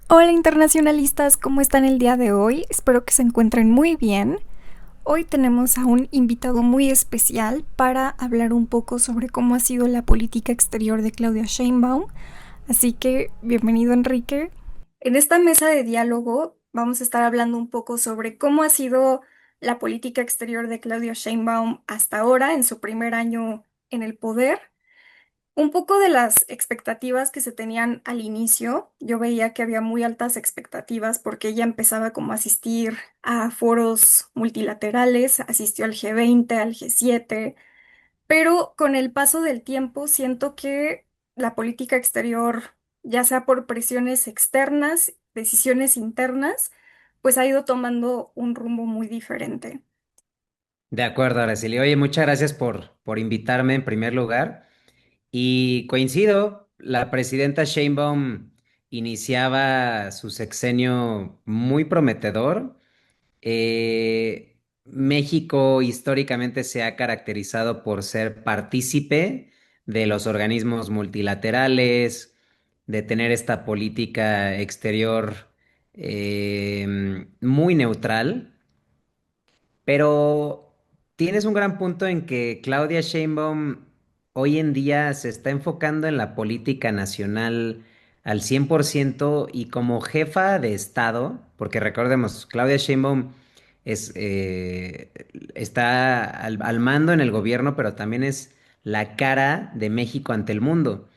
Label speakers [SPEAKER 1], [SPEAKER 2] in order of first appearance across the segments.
[SPEAKER 1] Hola internacionalistas, ¿cómo están el día de hoy? Espero que se encuentren muy bien. Hoy tenemos a un invitado muy especial para hablar un poco sobre cómo ha sido la política exterior de Claudia Sheinbaum. Así que bienvenido, Enrique. En esta mesa de diálogo vamos a estar hablando un poco sobre cómo ha sido la política exterior de Claudia Sheinbaum hasta ahora, en su primer año en el poder. Un poco de las expectativas que se tenían al inicio, yo veía que había muy altas expectativas porque ella empezaba como a asistir a foros multilaterales, asistió al G20, al G7, pero con el paso del tiempo siento que la política exterior, ya sea por presiones externas, decisiones internas, pues ha ido tomando un rumbo muy diferente.
[SPEAKER 2] De acuerdo, Araceli. Oye, muchas gracias por invitarme en primer lugar. Y coincido, la presidenta Sheinbaum iniciaba su sexenio muy prometedor. México históricamente se ha caracterizado por ser partícipe de los organismos multilaterales, de tener esta política exterior muy neutral. Pero tienes un gran punto en que Claudia Sheinbaum hoy en día se está enfocando en la política nacional al 100% y como jefa de Estado, porque recordemos, Claudia Sheinbaum es, está al mando en el gobierno, pero también es la cara de México ante el mundo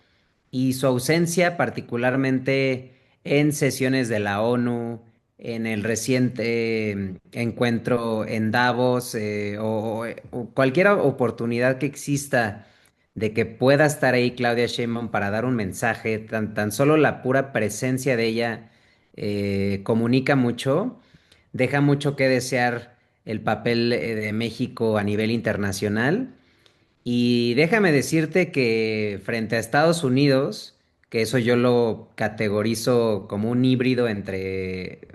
[SPEAKER 2] y su ausencia, particularmente en sesiones de la ONU, en el reciente encuentro en Davos, o cualquier oportunidad que exista de que pueda estar ahí Claudia Sheinbaum para dar un mensaje, tan solo la pura presencia de ella comunica mucho, deja mucho que desear el papel de México a nivel internacional. Y déjame decirte que frente a Estados Unidos, que eso yo lo categorizo como un híbrido entre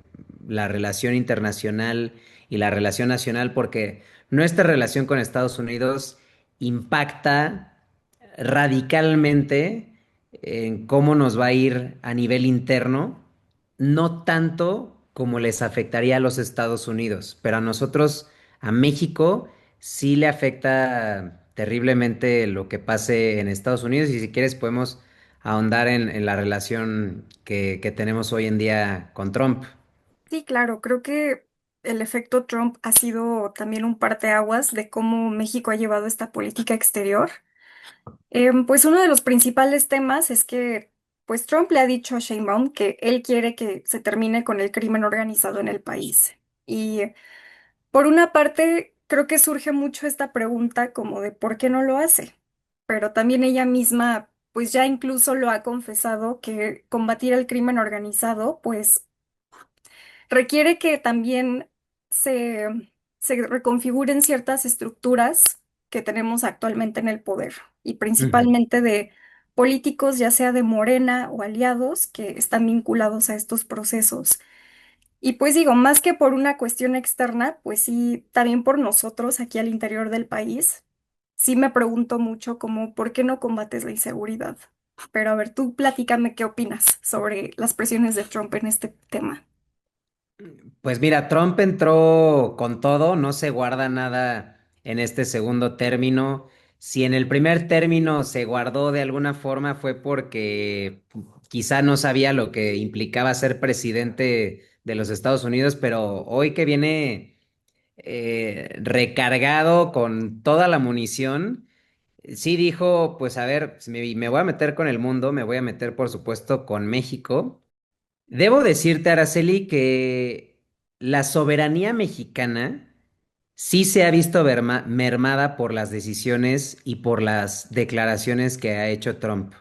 [SPEAKER 2] la relación internacional y la relación nacional, porque nuestra relación con Estados Unidos impacta radicalmente en cómo nos va a ir a nivel interno, no tanto como les afectaría a los Estados Unidos, pero a nosotros, a México sí le afecta terriblemente lo que pase en Estados Unidos y si quieres podemos ahondar en la relación que tenemos hoy en día con Trump.
[SPEAKER 1] Sí, claro, creo que el efecto Trump ha sido también un parteaguas de cómo México ha llevado esta política exterior. Pues uno de los principales temas es que pues Trump le ha dicho a Sheinbaum que él quiere que se termine con el crimen organizado en el país. Y por una parte, creo que surge mucho esta pregunta como de por qué no lo hace. Pero también ella misma pues ya incluso lo ha confesado que combatir el crimen organizado pues requiere que también se, se reconfiguren ciertas estructuras que tenemos actualmente en el poder y
[SPEAKER 2] Ujú.
[SPEAKER 1] principalmente de políticos, ya sea de Morena o aliados, que están vinculados a estos procesos. Y pues digo, más que por una cuestión externa, pues sí, también por nosotros aquí al interior del país, sí me pregunto mucho como, ¿por qué no combates la inseguridad? Pero a ver, tú platícame qué opinas sobre las presiones de Trump en este tema.
[SPEAKER 2] Pues mira, Trump entró con todo, no se guarda nada en este segundo término. Si en el primer término se guardó de alguna forma fue porque quizá no sabía lo que implicaba ser presidente de los Estados Unidos, pero hoy que viene recargado con toda la munición, sí dijo, pues a ver, si me voy a meter con el mundo, me voy a meter por supuesto con México. Debo decirte, Araceli, que la soberanía mexicana sí se ha visto mermada por las decisiones y por las declaraciones que ha hecho Trump.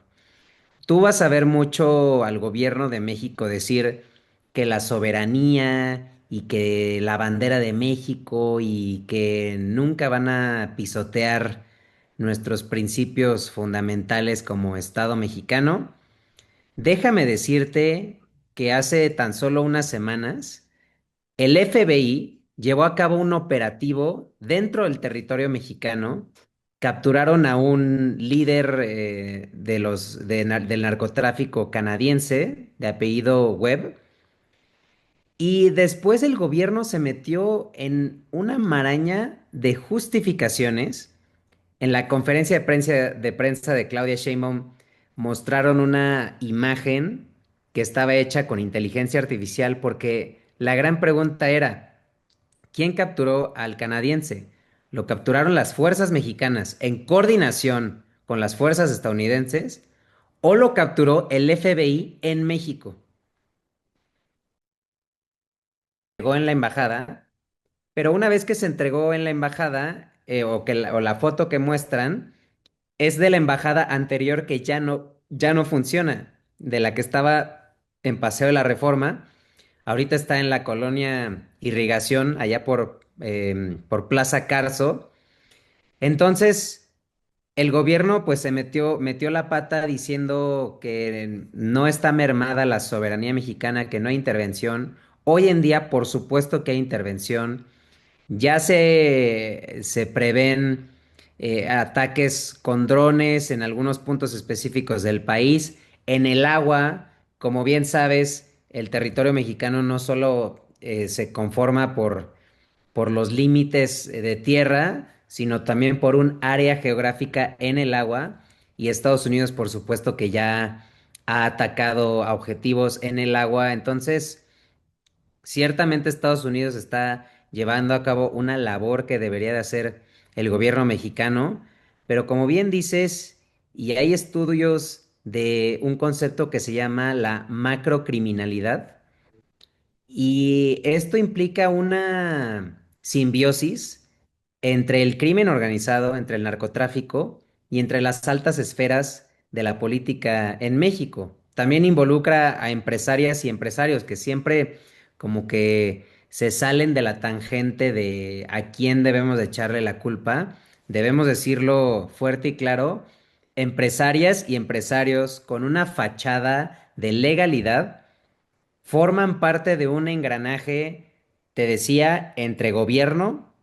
[SPEAKER 2] Tú vas a ver mucho al gobierno de México decir que la soberanía y que la bandera de México y que nunca van a pisotear nuestros principios fundamentales como Estado mexicano. Déjame decirte que hace tan solo unas semanas el FBI llevó a cabo un operativo dentro del territorio mexicano. Capturaron a un líder del narcotráfico canadiense de apellido Webb Y después el gobierno se metió en una maraña de justificaciones. En la conferencia de prensa de Claudia Sheinbaum mostraron una imagen que estaba hecha con inteligencia artificial porque la gran pregunta era, ¿quién capturó al canadiense? ¿Lo capturaron las fuerzas mexicanas en coordinación con las fuerzas estadounidenses o lo capturó el FBI en México? Llegó en la embajada. Pero una vez que se entregó en la embajada, o la foto que muestran, es de la embajada anterior que ya no funciona, de la que estaba en Paseo de la Reforma. Ahorita está en la colonia Irrigación, allá por Plaza Carso. Entonces, el gobierno pues se metió la pata diciendo que no está mermada la soberanía mexicana, que no hay intervención. Hoy en día, por supuesto que hay intervención. Ya se prevén ataques con drones en algunos puntos específicos del país. En el agua, como bien sabes, el territorio mexicano no solo se conforma por los límites de tierra, sino también por un área geográfica en el agua. Y Estados Unidos, por supuesto, que ya ha atacado a objetivos en el agua. Entonces, ciertamente Estados Unidos está llevando a cabo una labor que debería de hacer el gobierno mexicano, pero como bien dices, y hay estudios de un concepto que se llama la macrocriminalidad, y esto implica una simbiosis entre el crimen organizado, entre el narcotráfico y entre las altas esferas de la política en México. También involucra a empresarias y empresarios que siempre como que se salen de la tangente de a quién debemos de echarle la culpa. Debemos decirlo fuerte y claro, empresarias y empresarios con una fachada de legalidad forman parte de un engranaje, te decía, entre gobierno,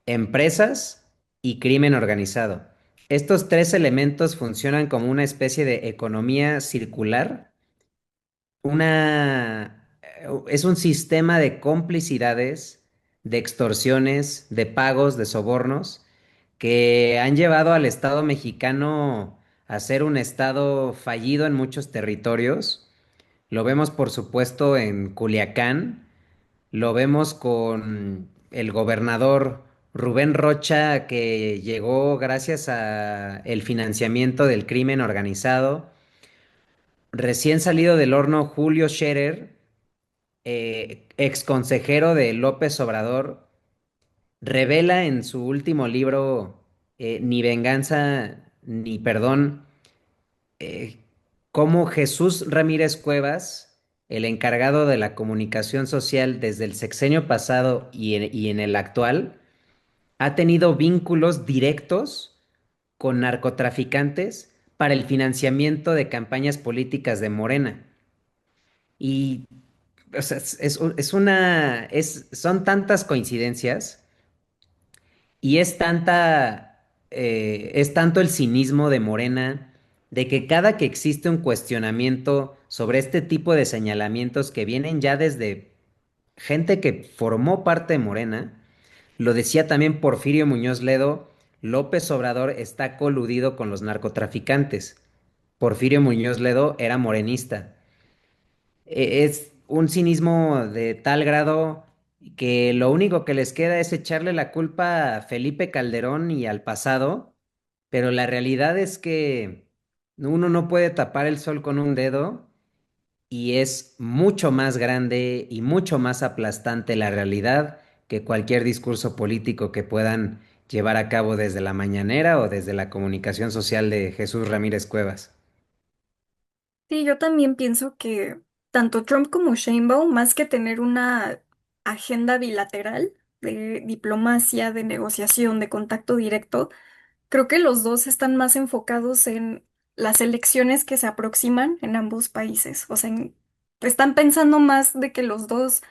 [SPEAKER 2] empresas y crimen organizado. Estos tres elementos funcionan como una especie de economía circular, es un sistema de complicidades, de extorsiones, de pagos, de sobornos, que han llevado al Estado mexicano a ser un Estado fallido en muchos territorios. Lo vemos, por supuesto, en Culiacán, lo vemos con el gobernador Rubén Rocha, que llegó gracias a el financiamiento del crimen organizado. Recién salido del horno, Julio Scherer, ex consejero de López Obrador, revela en su último libro, Ni venganza ni perdón, eh, cómo Jesús Ramírez Cuevas, el encargado de la comunicación social desde el sexenio pasado y en el actual, ha tenido vínculos directos con narcotraficantes para el financiamiento de campañas políticas de Morena. Y, o sea, son tantas coincidencias y es tanto el cinismo de Morena, de que cada que existe un cuestionamiento sobre este tipo de señalamientos que vienen ya desde gente que formó parte de Morena, lo decía también Porfirio Muñoz Ledo, López Obrador está coludido con los narcotraficantes. Porfirio Muñoz Ledo era morenista. Es un cinismo de tal grado que lo único que les queda es echarle la culpa a Felipe Calderón y al pasado, pero la realidad es que uno no puede tapar el sol con un dedo y es mucho más grande y mucho más aplastante la realidad que cualquier discurso político que puedan llevar a cabo desde la mañanera o desde la comunicación social de Jesús Ramírez Cuevas.
[SPEAKER 1] Sí, yo también pienso que tanto Trump como Sheinbaum, más que tener una agenda bilateral de diplomacia, de negociación, de contacto directo, creo que los dos están más enfocados en las elecciones que se aproximan en ambos países. O sea, están pensando más de que los dos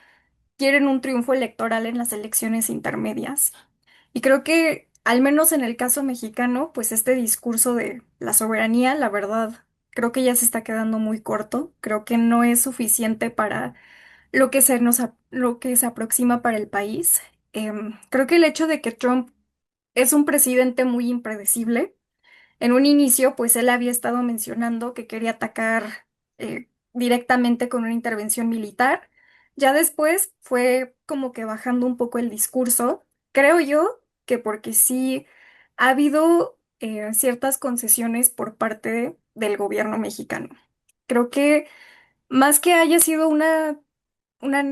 [SPEAKER 1] quieren un triunfo electoral en las elecciones intermedias. Y creo que, al menos en el caso mexicano, pues este discurso de la soberanía, la verdad, creo que ya se está quedando muy corto. Creo que no es suficiente para lo que se aproxima para el país. Creo que el hecho de que Trump es un presidente muy impredecible. En un inicio, pues él había estado mencionando que quería atacar directamente con una intervención militar. Ya después fue como que bajando un poco el discurso. Creo yo que porque sí ha habido ciertas concesiones por parte del gobierno mexicano. Creo que más que haya sido una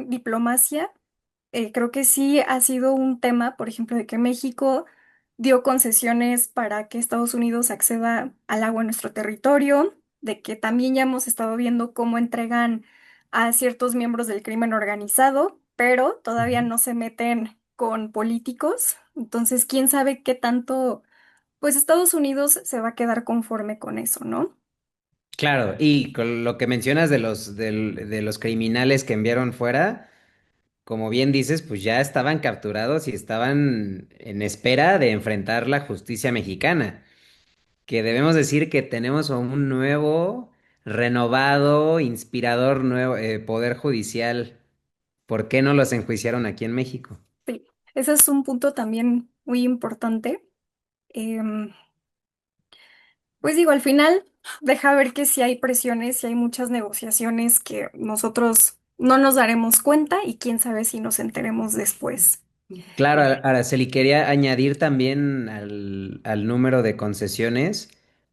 [SPEAKER 1] diplomacia, creo que sí ha sido un tema, por ejemplo, de que México dio concesiones para que Estados Unidos acceda al agua en nuestro territorio, de que también ya hemos estado viendo cómo entregan a ciertos miembros del crimen organizado, pero todavía
[SPEAKER 2] Ujú.
[SPEAKER 1] no se meten con políticos. Entonces, quién sabe qué tanto, pues Estados Unidos se va a quedar conforme con eso, ¿no?
[SPEAKER 2] Claro, y con lo que mencionas de los criminales que enviaron fuera, como bien dices, pues ya estaban capturados y estaban en espera de enfrentar la justicia mexicana, que debemos decir que tenemos a un nuevo, renovado, inspirador nuevo poder judicial. ¿Por qué no los enjuiciaron aquí en México?
[SPEAKER 1] Sí, ese es un punto también muy importante. Em, Pues digo, al final deja ver que si hay presiones, si hay muchas negociaciones que nosotros no nos daremos cuenta y quién sabe si nos enteremos después.
[SPEAKER 2] Claro, Araceli, quería añadir también al número de concesiones.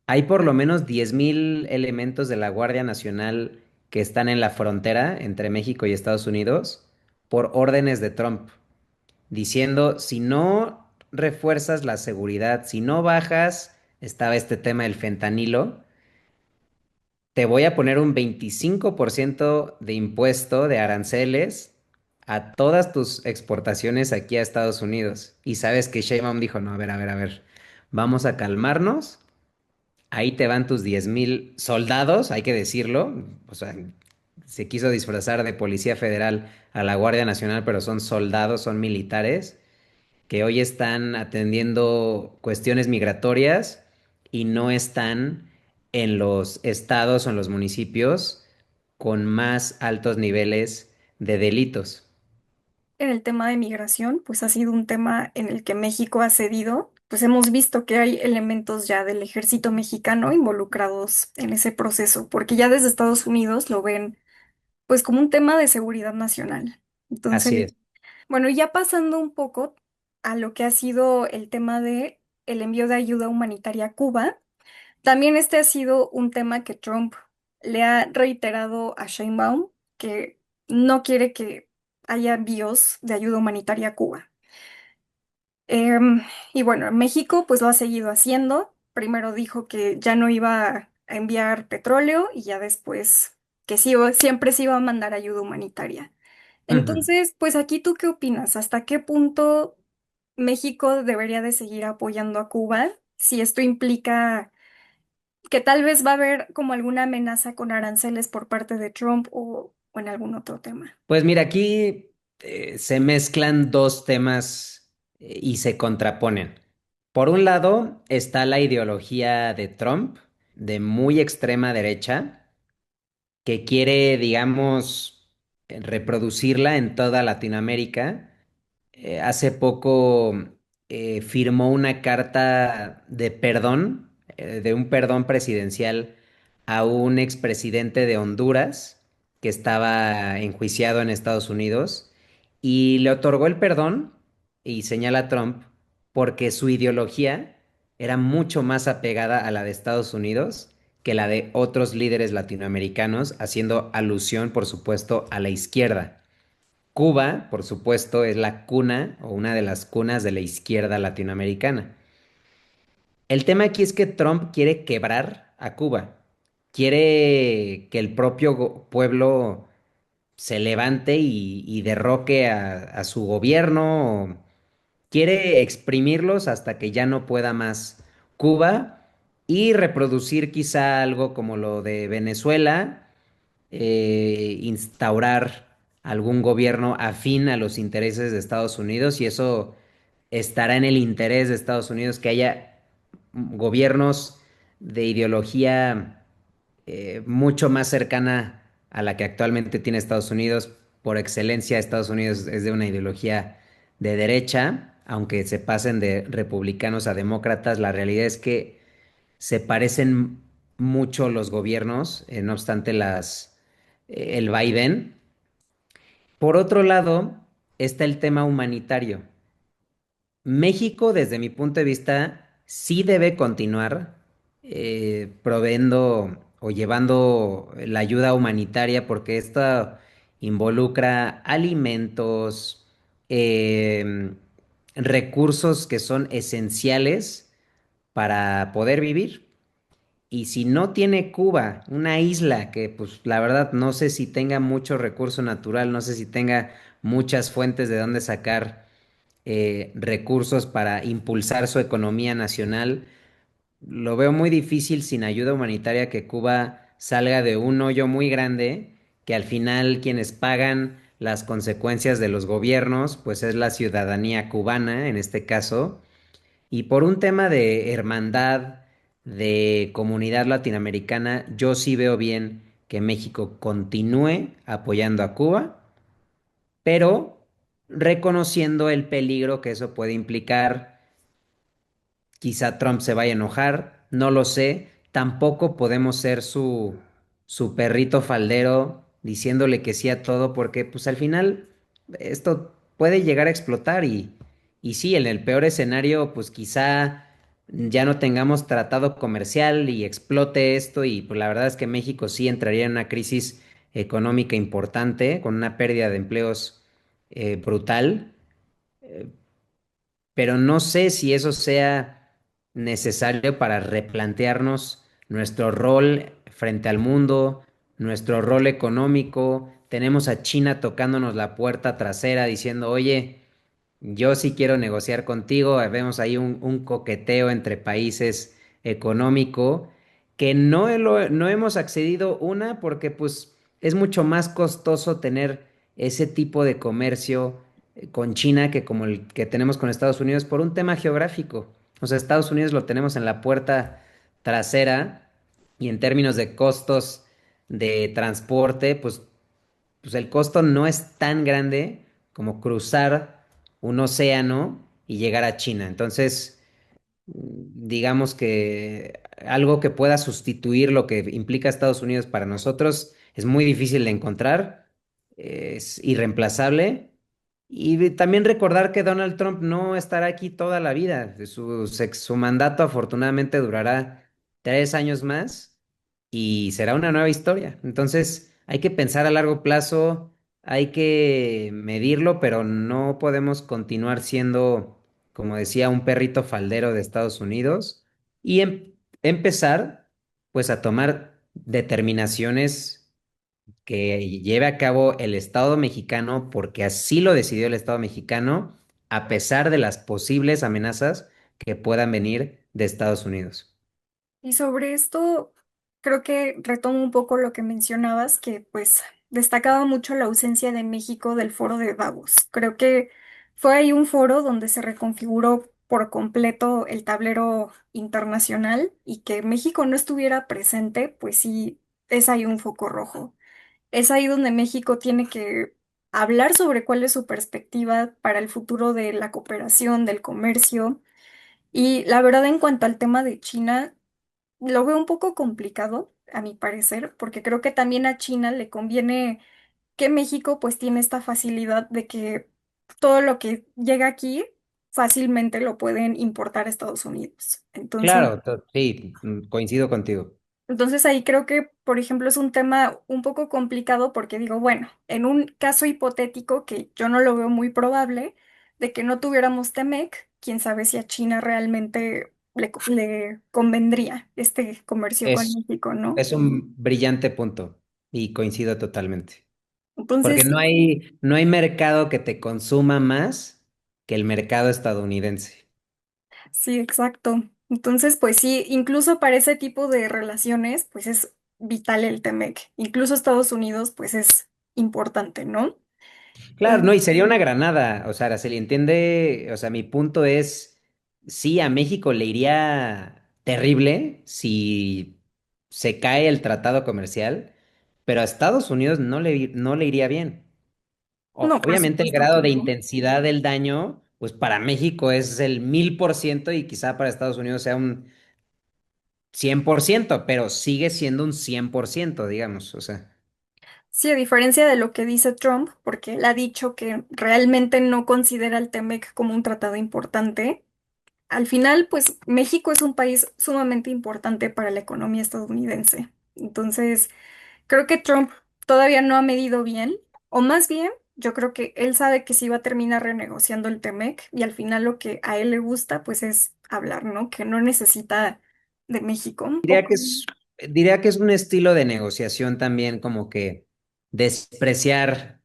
[SPEAKER 2] Hay por lo menos 10.000 elementos de la Guardia Nacional que están en la frontera entre México y Estados Unidos por órdenes de Trump, diciendo, si no refuerzas la seguridad, si no bajas, estaba este tema del fentanilo, te voy a poner un 25% de impuesto de aranceles a todas tus exportaciones aquí a Estados Unidos. Y sabes que Sheinbaum dijo, no, a ver, vamos a calmarnos. Ahí te van tus 10.000 soldados, hay que decirlo. O sea, se quiso disfrazar de Policía Federal a la Guardia Nacional, pero son soldados, son militares que hoy están atendiendo cuestiones migratorias y no están en los estados o en los municipios con más altos niveles de delitos.
[SPEAKER 1] En el tema de migración, pues ha sido un tema en el que México ha cedido. Pues hemos visto que hay elementos ya del ejército mexicano involucrados en ese proceso, porque ya desde Estados Unidos lo ven pues como un tema de seguridad nacional.
[SPEAKER 2] Así
[SPEAKER 1] Entonces,
[SPEAKER 2] es.
[SPEAKER 1] bueno, ya pasando un poco a lo que ha sido el tema de el envío de ayuda humanitaria a Cuba. También este ha sido un tema que Trump le ha reiterado a Sheinbaum, que no quiere que haya envíos de ayuda humanitaria a Cuba. Em, y bueno, México pues lo ha seguido haciendo. Primero dijo que ya no iba a enviar petróleo y ya después que sí, siempre se iba a mandar ayuda humanitaria.
[SPEAKER 2] Ujú.
[SPEAKER 1] Entonces, pues aquí tú qué opinas? ¿Hasta qué punto México debería de seguir apoyando a Cuba? Si esto implica que tal vez va a haber como alguna amenaza con aranceles por parte de Trump o en algún otro tema.
[SPEAKER 2] Pues mira, aquí se mezclan dos temas y se contraponen. Por un lado está la ideología de Trump, de muy extrema derecha, que quiere, digamos, reproducirla en toda Latinoamérica. Hace poco firmó una carta de perdón, de un perdón presidencial a un expresidente de Honduras que estaba enjuiciado en Estados Unidos y le otorgó el perdón y señala a Trump porque su ideología era mucho más apegada a la de Estados Unidos que la de otros líderes latinoamericanos, haciendo alusión, por supuesto, a la izquierda. Cuba, por supuesto, es la cuna o una de las cunas de la izquierda latinoamericana. El tema aquí es que Trump quiere quebrar a Cuba. Quiere que el propio pueblo se levante y derroque a su gobierno. Quiere exprimirlos hasta que ya no pueda más Cuba y reproducir quizá algo como lo de Venezuela, instaurar algún gobierno afín a los intereses de Estados Unidos y eso estará en el interés de Estados Unidos que haya gobiernos de ideología mucho más cercana a la que actualmente tiene Estados Unidos, por excelencia Estados Unidos es de una ideología de derecha, aunque se pasen de republicanos a demócratas, la realidad es que se parecen mucho los gobiernos, no obstante el vaivén. Por otro lado, está el tema humanitario. México, desde mi punto de vista, sí debe continuar proveendo o llevando la ayuda humanitaria porque esto involucra alimentos, em, recursos que son esenciales para poder vivir. Y si no tiene Cuba una isla que, pues la verdad, no sé si tenga mucho recurso natural, no sé si tenga muchas fuentes de dónde sacar recursos para impulsar su economía nacional. Lo veo muy difícil sin ayuda humanitaria que Cuba salga de un hoyo muy grande, que al final quienes pagan las consecuencias de los gobiernos, pues es la ciudadanía cubana en este caso. Y por un tema de hermandad, de comunidad latinoamericana, yo sí veo bien que México continúe apoyando a Cuba, pero reconociendo el peligro que eso puede implicar. Quizá Trump se vaya a enojar, no lo sé. Tampoco podemos ser su perrito faldero diciéndole que sí a todo, porque pues al final esto puede llegar a explotar y sí, en el peor escenario, pues quizá ya no tengamos tratado comercial y explote esto y pues la verdad es que México sí entraría en una crisis económica importante, con una pérdida de empleos brutal. Eh, pero no sé si eso sea necesario para replantearnos nuestro rol frente al mundo, nuestro rol económico. Tenemos a China tocándonos la puerta trasera diciendo, oye, yo sí quiero negociar contigo. Vemos ahí un coqueteo entre países económico que no hemos accedido una porque pues es mucho más costoso tener ese tipo de comercio con China que como el que tenemos con Estados Unidos por un tema geográfico. O sea, Estados Unidos lo tenemos en la puerta trasera y en términos de costos de transporte, pues el costo no es tan grande como cruzar un océano y llegar a China. Entonces, digamos que algo que pueda sustituir lo que implica Estados Unidos para nosotros es muy difícil de encontrar, es irreemplazable. Y también recordar que Donald Trump no estará aquí toda la vida. Su mandato afortunadamente durará 3 años más y será una nueva historia. Entonces hay que pensar a largo plazo, hay que medirlo, pero no podemos continuar siendo, como decía, un perrito faldero de Estados Unidos y empezar pues a tomar determinaciones que lleve a cabo el Estado mexicano, porque así lo decidió el Estado mexicano, a pesar de las posibles amenazas que puedan venir de Estados Unidos.
[SPEAKER 1] Y sobre esto, creo que retomo un poco lo que mencionabas, que pues destacaba mucho la ausencia de México del foro de Davos. Creo que fue ahí un foro donde se reconfiguró por completo el tablero internacional y que México no estuviera presente, pues sí, es ahí un foco rojo. Es ahí donde México tiene que hablar sobre cuál es su perspectiva para el futuro de la cooperación, del comercio. Y la verdad, en cuanto al tema de China, lo veo un poco complicado, a mi parecer, porque creo que también a China le conviene que México pues tiene esta facilidad de que todo lo que llega aquí fácilmente lo pueden importar a Estados Unidos.
[SPEAKER 2] Claro, sí, coincido contigo.
[SPEAKER 1] Entonces ahí creo que, por ejemplo, es un tema un poco complicado porque digo, bueno, en un caso hipotético que yo no lo veo muy probable, de que no tuviéramos Temec, quién sabe si a China realmente le convendría este comercio con
[SPEAKER 2] Es,
[SPEAKER 1] México, ¿no?
[SPEAKER 2] es un brillante punto y coincido totalmente. Porque
[SPEAKER 1] Entonces,
[SPEAKER 2] no hay mercado que te consuma más que el mercado estadounidense.
[SPEAKER 1] sí, exacto. Entonces, pues sí, incluso para ese tipo de relaciones, pues es vital el Temec. Incluso Estados Unidos, pues es importante, ¿no?
[SPEAKER 2] Claro, no, y sería una granada, o sea, se le entiende, o sea, mi punto es, sí, a México le iría terrible si se cae el tratado comercial, pero a Estados Unidos no le iría bien.
[SPEAKER 1] No, por
[SPEAKER 2] Obviamente el
[SPEAKER 1] supuesto que
[SPEAKER 2] grado de
[SPEAKER 1] no.
[SPEAKER 2] intensidad del daño, pues para México es el 1000% y quizá para Estados Unidos sea un 100%, pero sigue siendo un 100%, digamos, o sea.
[SPEAKER 1] Sí, a diferencia de lo que dice Trump, porque él ha dicho que realmente no considera el TEMEC como un tratado importante, al final, pues México es un país sumamente importante para la economía estadounidense. Entonces, creo que Trump todavía no ha medido bien, o más bien, yo creo que él sabe que sí va a terminar renegociando el TEMEC y al final lo que a él le gusta, pues es hablar, ¿no? Que no necesita de México.
[SPEAKER 2] Diría que es, diría que es un estilo de negociación también como que despreciar,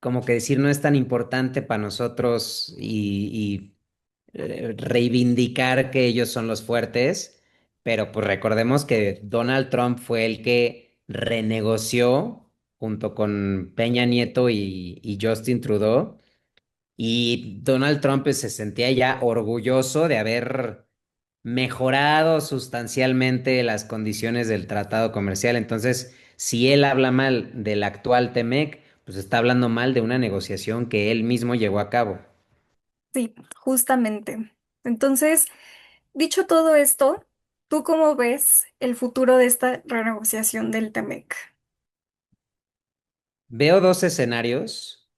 [SPEAKER 2] como que decir no es tan importante para nosotros y reivindicar que ellos son los fuertes, pero pues recordemos que Donald Trump fue el que renegoció junto con Peña Nieto y Justin Trudeau, y Donald Trump pues, se sentía ya orgulloso de haber mejorado sustancialmente las condiciones del tratado comercial. Entonces, si él habla mal del actual TEMEC, pues está hablando mal de una negociación que él mismo llevó a cabo.
[SPEAKER 1] Sí, justamente. Entonces, dicho todo esto, ¿tú cómo ves el futuro de esta renegociación del TEMEC?
[SPEAKER 2] Veo dos escenarios.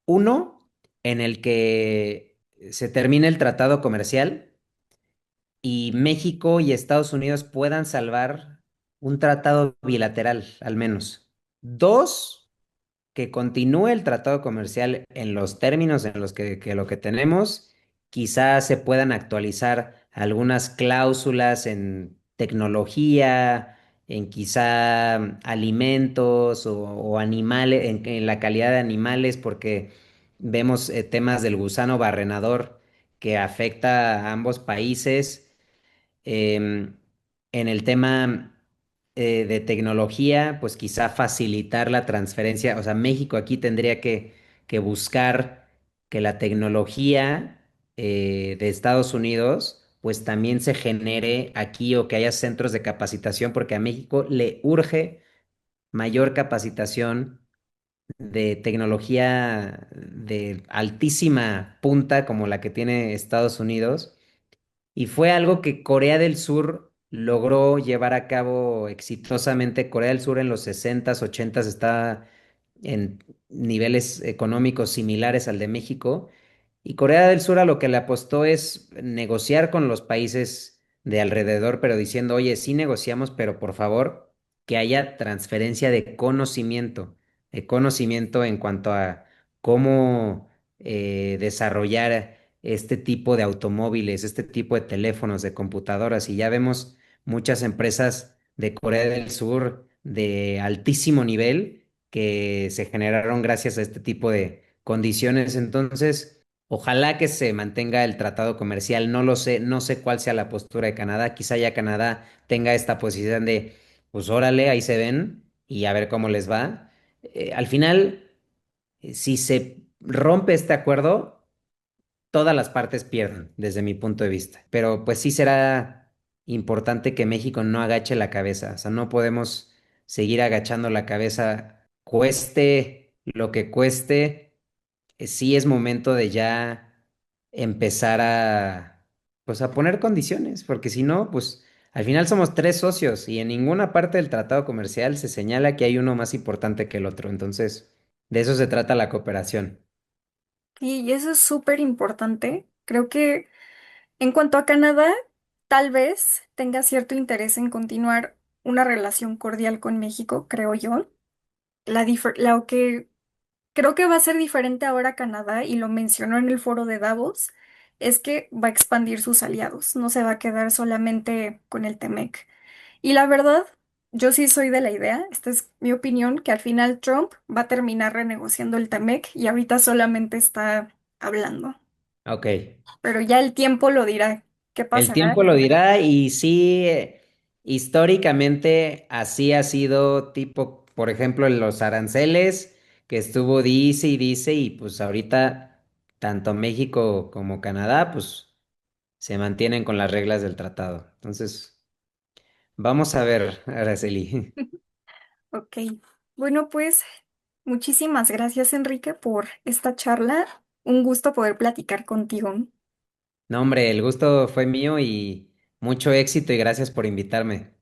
[SPEAKER 2] Uno, en el que se termine el tratado comercial y México y Estados Unidos puedan salvar un tratado bilateral, al menos. Dos, que continúe el tratado comercial en los términos en los que lo que tenemos, quizás se puedan actualizar algunas cláusulas en tecnología, en quizá alimentos o animales, en la calidad de animales, porque vemos temas del gusano barrenador que afecta a ambos países. Em, en el tema de tecnología, pues quizá facilitar la transferencia. O sea, México aquí tendría que buscar que la tecnología de Estados Unidos, pues también se genere aquí o que haya centros de capacitación, porque a México le urge mayor capacitación de tecnología de altísima punta como la que tiene Estados Unidos, y fue algo que Corea del Sur logró llevar a cabo exitosamente. Corea del Sur en los 60s, 80s está en niveles económicos similares al de México. Y Corea del Sur a lo que le apostó es negociar con los países de alrededor, pero diciendo, oye, sí negociamos, pero por favor que haya transferencia de conocimiento en cuanto a cómo desarrollar este tipo de automóviles, este tipo de teléfonos, de computadoras. Y ya vemos muchas empresas de Corea del Sur de altísimo nivel que se generaron gracias a este tipo de condiciones. Entonces, ojalá que se mantenga el tratado comercial. No lo sé, no sé cuál sea la postura de Canadá. Quizá ya Canadá tenga esta posición de, pues órale, ahí se ven y a ver cómo les va. Al final, si se rompe este acuerdo, todas las partes pierden, desde mi punto de vista. Pero pues sí será importante que México no agache la cabeza. O sea, no podemos seguir agachando la cabeza, cueste lo que cueste. Sí es momento de ya empezar pues a poner condiciones, porque si no, pues al final somos tres socios y en ninguna parte del tratado comercial se señala que hay uno más importante que el otro. Entonces, de eso se trata la cooperación.
[SPEAKER 1] Y eso es súper importante. Creo que en cuanto a Canadá, tal vez tenga cierto interés en continuar una relación cordial con México, creo yo. Lo que creo que va a ser diferente ahora Canadá, y lo mencionó en el foro de Davos, es que va a expandir sus aliados, no se va a quedar solamente con el TEMEC. Y la verdad, yo sí soy de la idea, esta es mi opinión, que al final Trump va a terminar renegociando el TEMEC y ahorita solamente está hablando.
[SPEAKER 2] Ok.
[SPEAKER 1] Pero ya el tiempo lo dirá qué
[SPEAKER 2] El
[SPEAKER 1] pasará.
[SPEAKER 2] tiempo lo dirá y sí, históricamente así ha sido tipo, por ejemplo, en los aranceles, que estuvo dice y pues ahorita tanto México como Canadá pues se mantienen con las reglas del tratado. Entonces, vamos a ver, Araceli.
[SPEAKER 1] Ok, bueno, pues Muchísimas gracias, Enrique, por esta charla. Un gusto poder platicar contigo.
[SPEAKER 2] No, hombre, el gusto fue mío y mucho éxito y gracias por invitarme.